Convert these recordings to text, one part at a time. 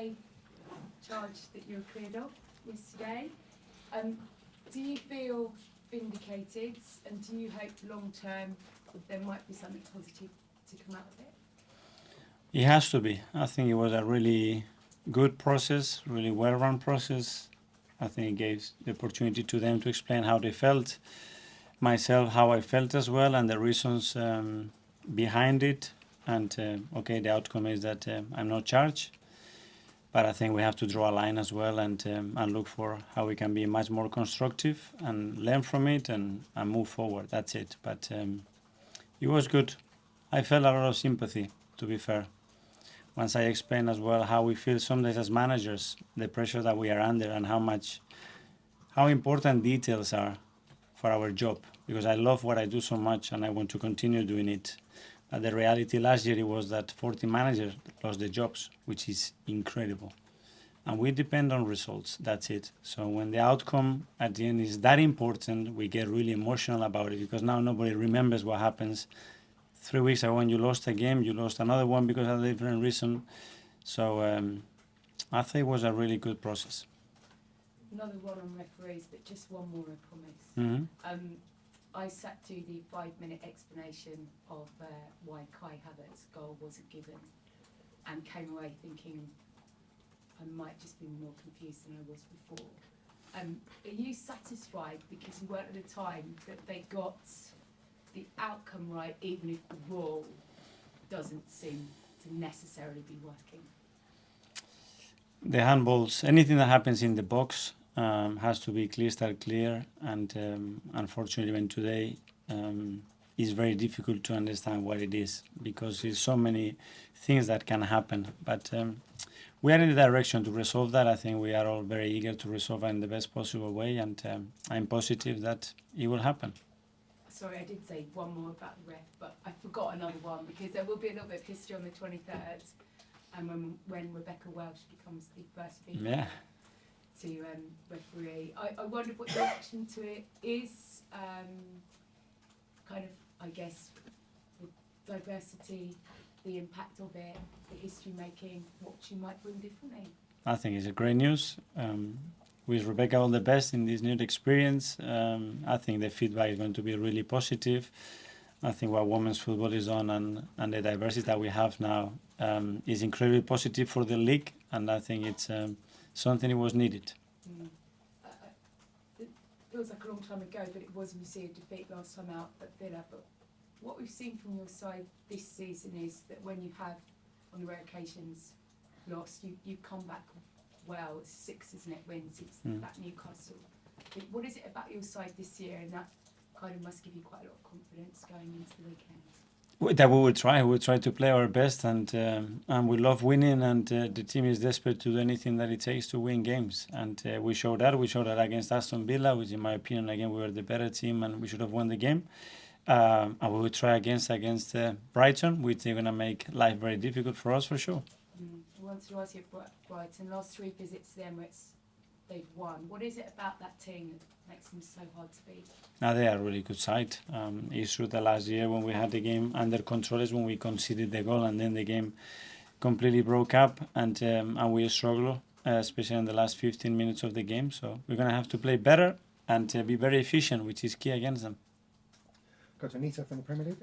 FA charge that you were cleared of yesterday. Do you feel vindicated, and do you hope long term that there might be something positive to come out of it? It has to be. I think it was a really good process, really well-run process. I think it gave the opportunity to them to explain how they felt, myself how I felt as well, and the reasons behind it. And okay, the outcome is that I'm not charged, but I think we have to draw a line as well and look for how we can be much more constructive and learn from it and move forward. That's it. But it was good. I felt a lot of sympathy, to be fair. Once I explained as well how we feel some days as managers, the pressure that we are under, and how important details are for our job. Because I love what I do so much and I want to continue doing it. But the reality last year it was that 40 managers lost their jobs, which is incredible. And we depend on results, that's it. So when the outcome at the end is that important, we get really emotional about it, because now nobody remembers what happens 3 weeks ago when you lost a game, you lost another one because of a different reason. So I think it was a really good process. Another one on referees, but just one more, I promise. Mm-hmm. I sat through the 5-minute explanation of why Kai Havertz's goal wasn't given, and came away thinking I might just be more confused than I was before. Are you satisfied, because you weren't at the time, that they got the outcome right, even if the rule doesn't seem to necessarily be working? The handballs, anything that happens in the box has to be crystal clear, and unfortunately even today it's very difficult to understand what it is, because there's so many things that can happen. But we are in the direction to resolve that. I think we are all very eager to resolve it in the best possible way, and I'm positive that it will happen. Sorry, I did say one more about the ref, but I forgot another one, because there will be a little bit of history on the 23rd, and when Rebecca Welsh becomes the first female to referee. I wondered what your reaction to it is, kind of, I guess, the diversity, the impact of it, the history making, what she might bring differently. I think it's a great news. Wish Rebecca all the best in this new experience. I think the feedback is going to be really positive. I think what women's football is on, and the diversity that we have now is incredibly positive for the league, and I think it's something that was needed. It feels like a long time ago, but it was obviously a defeat last time out at Villa. But what we've seen from your side this season is that when you have, on the rare occasions, lost, you come back well. It's 6, isn't it, wins since that Newcastle. But what is it about your side this year, and that kind of must give you quite a lot of confidence going into the weekend? That we will try. We'll try to play our best, and we love winning, and the team is desperate to do anything that it takes to win games. And we showed that. We showed that against Aston Villa, which in my opinion, again, we were the better team and we should have won the game. And we will try against Brighton, which they're going to make life very difficult for us, for sure. I wanted to ask you about Brighton. Last 3 visits to the Emirates, they've won. What is it about that team that makes them so hard to beat? Now they are a really good side. It's true that last year when we had the game under control is when we conceded the goal, and then the game completely broke up, and we struggled, especially in the last 15 minutes of the game. So we're going to have to play better and be very efficient, which is key against them. Got Anita from the Premier League.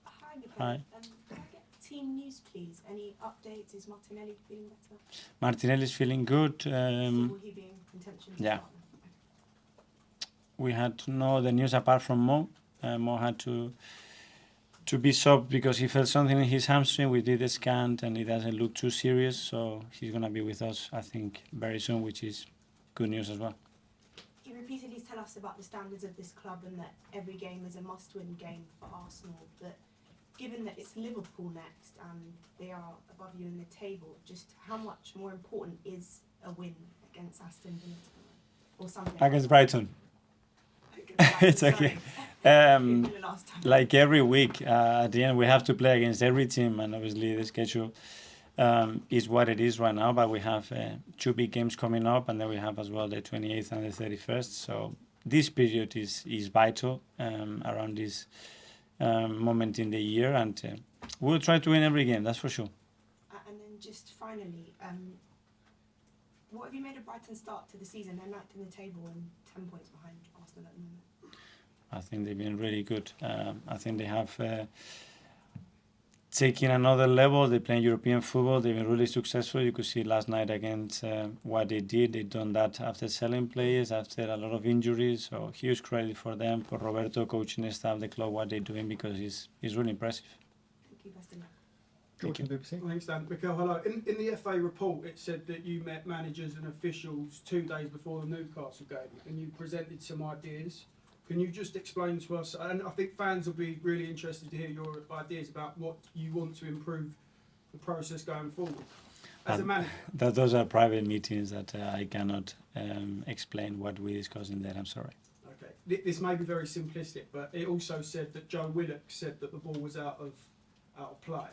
Hi, Mikel. Hi. Can I get team news, please? Any updates? Is Martinelli feeling better? Martinelli's feeling good. So will he be in contention? Yeah. We had no other news apart from Mo. Mo had to be subbed because he felt something in his hamstring. We did a scan and it doesn't look too serious, so he's going to be with us, I think, very soon, which is good news as well. You repeatedly tell us about the standards of this club and that every game is a must-win game for Arsenal, but given that it's Liverpool next and they are above you in the table, just how much more important is a win against Aston Villa or something? Against Brighton. It's okay. Like every week, at the end we have to play against every team, and obviously the schedule is what it is right now, but we have 2 big games coming up, and then we have as well the 28th and the 31st. So this period is vital around this moment in the year, and we'll try to win every game, that's for sure. And then just finally, What have you made of Brighton's start to the season? They're ninth in the table and 10 points behind Arsenal at the moment. I think they've been really good. I think they have taken another level. They play European football. They've been really successful. You could see last night against what they did. They've done that after selling players, after a lot of injuries. So huge credit for them, for Roberto coaching the staff, the club, what they're doing, because it's really impressive. Thank you, best of luck. George from BBC. Thanks, Dan. Mikel, hello. In the FA report, it said that you met managers and officials 2 days before the Newcastle game, and you presented some ideas. Can you just explain to us, and I think fans will be really interested to hear your ideas about what you want to improve the process going forward as a manager? Those are private meetings that I cannot explain what we discussed in there. I'm sorry. Okay. This may be very simplistic, but it also said that Joe Willock said that the ball was out of play.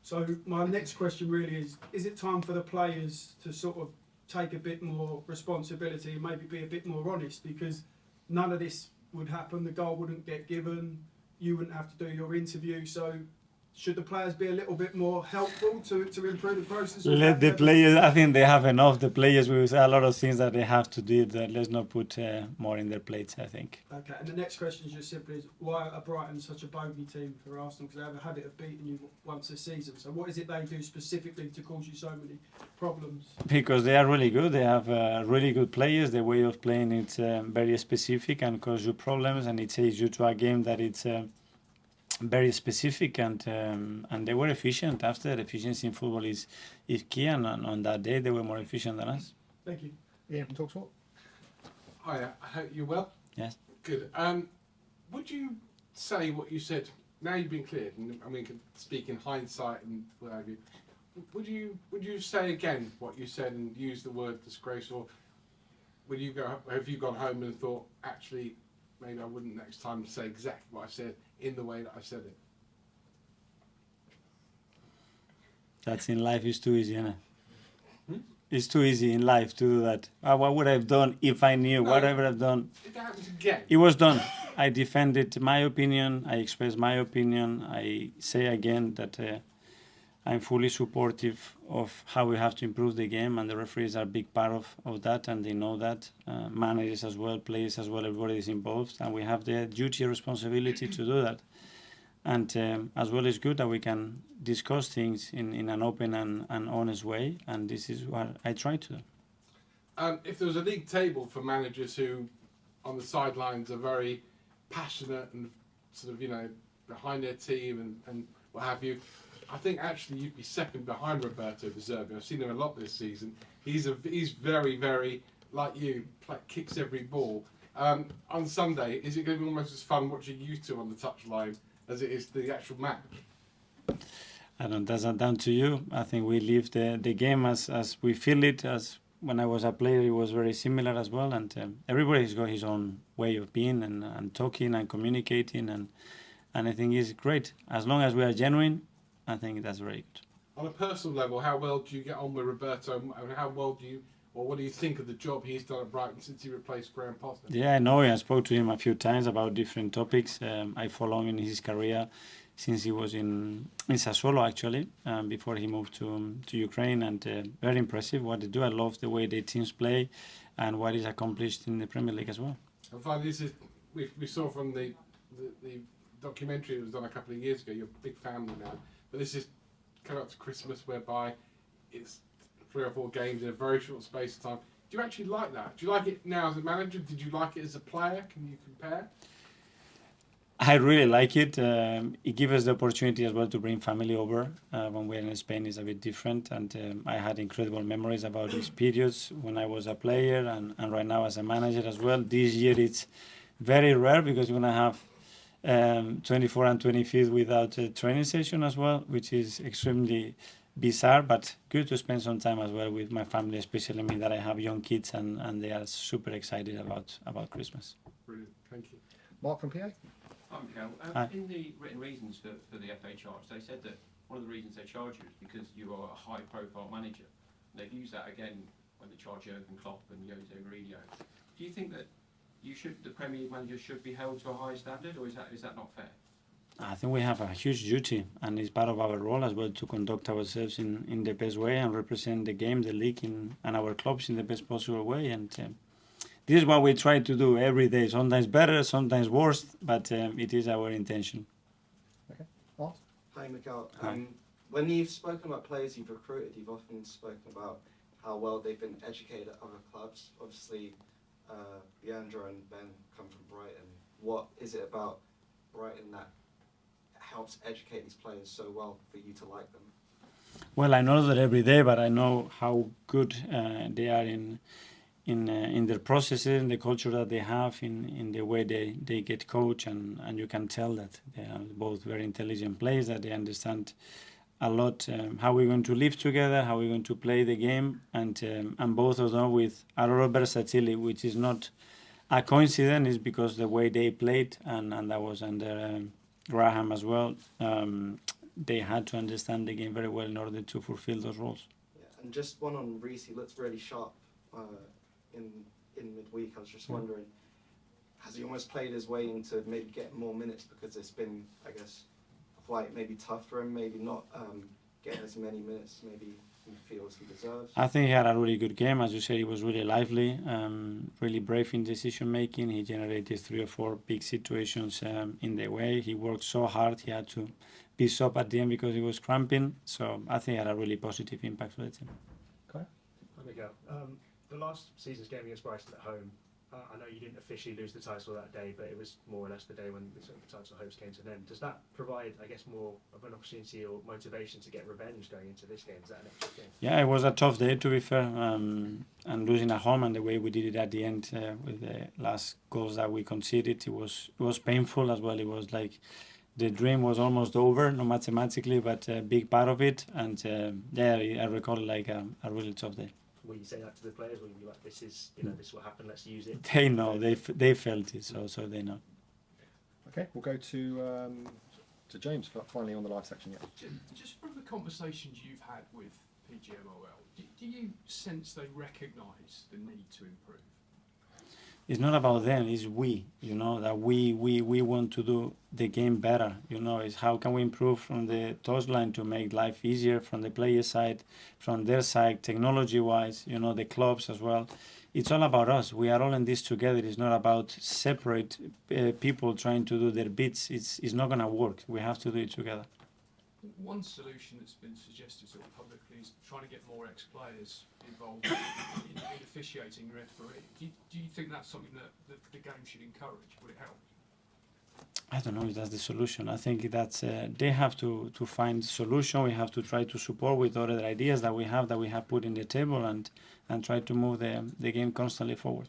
So my next question really is it time for the players to sort of take a bit more responsibility and maybe be a bit more honest, because none of this would happen, the goal wouldn't get given, you wouldn't have to do your interview. So should the players be a little bit more helpful to improve the process? Let the players, I think they have enough. The players with a lot of things that they have to do. That let's not put more in their plates, I think. Okay, and the next question is just simply why are Brighton such a bogey team for Arsenal? Because they have a habit of beating you once a season. So what is it they do specifically to cause you so many problems? Because they are really good. They have really good players. The way of playing it's very specific and cause you problems, and it takes you to a game that it's very specific, and they were efficient. After efficiency in football is key, and on that day they were more efficient than us. Thank you. Yeah, from talkSPORT. Hi, I hope you're well. Yes. Good. Would you say what you said? Now you've been cleared, and we can speak in hindsight and what have you. Would you say again what you said and use the word disgrace, or have you gone home and thought, actually, maybe I wouldn't next time say exactly what I said in the way that I said it? That's in life is too easy, isn't it? It's too easy in life to do that. What would I have done if I knew? No, whatever I've done. If it happens again. It was done. I defended my opinion. I expressed my opinion. I say again that I'm fully supportive of how we have to improve the game, and the referees are a big part of that, and they know that. Managers as well, players as well, everybody is involved, and we have the duty and responsibility to do that. And as well, it's good that we can discuss things in an open and honest way, and this is what I try to do. If there was a league table for managers who, on the sidelines, are very passionate and sort of, behind their team and what have you, I think actually you'd be second behind Roberto Di Matteo. I've seen him a lot this season. He's very, very, like you, kicks every ball. On Sunday, is it going to be almost as fun watching you two on the touchline as it is the actual match? I don't. That's not down to you. I think we live the game as we feel it. As when I was a player, it was very similar as well. And everybody's got his own way of being and talking and communicating. And I think it's great. As long as we are genuine, I think that's very good. On a personal level, how well do you get on with Roberto, and how well do you, or what do you think of the job he's done at Brighton since he replaced Graeme? Yeah, I know. I spoke to him a few times about different topics. I follow him in his career since he was in Sassuolo, actually, before he moved to Ukraine, and very impressive what they do. I love the way their teams play and what is accomplished in the Premier League as well. And finally, this is we saw from the documentary that was done a couple of years ago. You're a big family now, but this is coming up to Christmas, whereby it's 3 or 4 games in a very short space of time. Do you actually like that? Do you like it now as a manager? Did you like it as a player? Can you compare? I really like it. It gives us the opportunity as well to bring family over. When we're in Spain, it's a bit different. And I had incredible memories about these periods when I was a player and right now as a manager as well. This year it's very rare because we're going to have 24 and 25th without a training session as well, which is extremely bizarre, but good to spend some time as well with my family, especially me that I have young kids and they are super excited about Christmas. Brilliant, thank you. Mark from PA. Hi, Mikel. In the written reasons for the FA charge, they said that one of the reasons they charge you is because you are a high-profile manager. They've used that again when they charge Jurgen Klopp and Jose Mourinho. Do you think that the Premier League managers should be held to a high standard, or is that not fair? I think we have a huge duty, and it's part of our role as well to conduct ourselves in the best way and represent the game, the league, and our clubs in the best possible way. And this is what we try to do every day. Sometimes better, sometimes worse, but it is our intention. Okay. Art? Hi, Mikel. Hi. When you've spoken about players you've recruited, you've often spoken about how well they've been educated at other clubs. Obviously, Leandro and Ben come from Brighton. What is it about Brighton that helps educate these players so well for you to like them? Well, I know that every day, but I know how good they are in their processes, in the culture that they have, in the way they get coached, and you can tell that they are both very intelligent players, that they understand a lot how we're going to live together, how we're going to play the game, and both of them with a lot of versatility, which is not a coincidence, is because the way they played, and that was under Graham as well, they had to understand the game very well in order to fulfill those roles. Yeah, and just one on Reece, he looks really sharp in midweek. I was just wondering, has he almost played his way into maybe getting more minutes because it's been, I guess, quite maybe tough for him, maybe not getting as many minutes maybe he feels he deserves? I think he had a really good game. As you said, he was really lively, really brave in decision making. He generated 3 or 4 big situations in the way. He worked so hard. He had to be stopped at the end because he was cramping. So I think he had a really positive impact for the team. Okay. Hi, Mikel. The last season's game against Brighton at home, I know you didn't officially lose the title that day, but it was more or less the day when the sort of title hopes came to an end. Does that provide, I guess, more of an opportunity or motivation to get revenge going into this game? Is that an extra game? Yeah, it was a tough day, to be fair, and losing at home and the way we did it at the end with the last goals that we conceded, it was painful as well. It was like the dream was almost over, not mathematically, but a big part of it. And I recall it like a really tough day. Will you say that to the players? Will you be like, this is what happened, let's use it? They know, they felt it, so they know. Okay, we'll go to James finally on the live section. Yeah. Just from the conversations you've had with PGMOL, do you sense they recognise the need to improve? It's not about them, it's we, that we want to do the game better, it's how can we improve from the touchline to make life easier from the player side, from their side, technology-wise, the clubs as well. It's all about us. We are all in this together. It's not about separate people trying to do their bits. It's not going to work. We have to do it together. One solution that's been suggested sort of publicly is trying to get more ex-players involved in officiating refereeing. Do you think that's something that the game should encourage? Would it help? I don't know if that's the solution. I think that's they have to find solution. We have to try to support with other ideas that we have put in the table and try to move the game constantly forward.